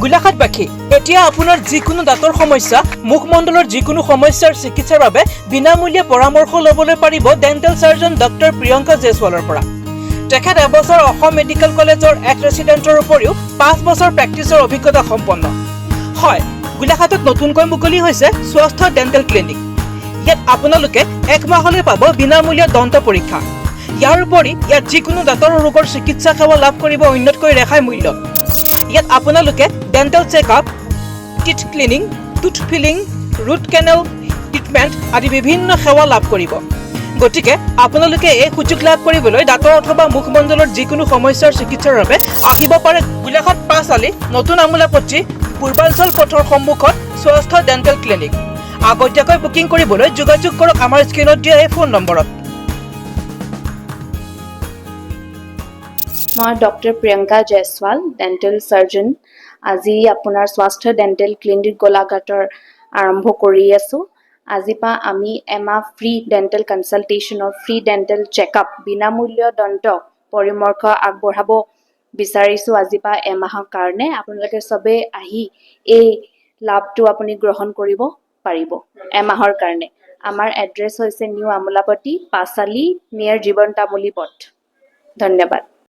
গোলাঘাটবাসী এতিয়া আপোনাৰ যিকোনো দাঁতৰ সমস্যা মুখমণ্ডলৰ যিকোনো সমস্যাৰ চিকিৎসাৰ বাবে বিনামূলীয়া পৰামৰ্শ ল'বলৈ পাৰিব ডেণ্টেল সাৰ্জন ডক্টৰ প্ৰিয়ংকা জয়ছৱালৰ পৰা। তেখেত এবছৰ অসম মেডিকেল কলেজৰ এক ৰেচিডেণ্টৰ উপৰিও 5 বছৰ প্ৰেক্টিছৰ অভিজ্ঞতা সম্পন্ন। হয়, গোলাঘাটত নতুনকৈ মুকলি হৈছে স্বাস্থ্য ডেণ্টেল ক্লিনিক। ইয়াত আপোনালোকে 1 মাহলৈ পাব বিনামূলীয়া দন্ত পৰীক্ষা। ইয়াৰ উপৰি ইয়াত যিকোনো দাঁতৰ ৰোগৰ চিকিৎসা সেৱা লাভ কৰিব উন্নতকৈ ৰেহাই মূল্যত। ইয়াত আপোনালোকে dental checkup, teeth cleaning, tooth filling, root canal treatment আদি বিভিন্ন সেৱা লাভ কৰিব। গতিকে আপোনালোকে এই সুযোগ লাভ কৰিবলৈ দাঁতৰ অথবা মুখমণ্ডলৰ যিকোনো সমস্যাৰ চিকিৎসাৰ বাবে আহিব পাৰে গোলাঘাট 5 আলি নতুন আমোলাপট্টি পূৰ্বাঞ্চল পথৰ সন্মুখত স্বাস্থ্য ডেণ্টেল ক্লিনিক। আগতীয়াকৈ বুকিং কৰিবলৈ যোগাযোগ কৰক আমাৰ স্ক্ৰীনত দিয়া এই ফোন নম্বৰত। মই ডক্টৰ প্ৰিয়ংকা জয়ছৱাল, ডেণ্টেল সাৰ্জন। আজি আপোনাৰ স্বাস্থ্য ডেণ্টেল ক্লিনিক গোলাঘাটৰ আৰম্ভ কৰি আছোঁ। আজিৰ পৰা আমি এমাহ ফ্ৰী ডেণ্টেল কনচালটেশ্যনৰ ফ্ৰী ডেণ্টেল চেকআপ বিনামূল্য দন্ত পৰামৰ্শ আগবঢ়াব বিচাৰিছোঁ। আজিৰ পৰা এমাহৰ কাৰণে আপোনালোকে চবেই আহি এই লাভটো আপুনি গ্ৰহণ কৰিব পাৰিব এমাহৰ কাৰণে। আমাৰ এড্ৰেছ হৈছে নিউ আমোলাপট্টি 5 আলি নিয়াৰ জীৱন তামুলী পথ। ধন্যবাদ।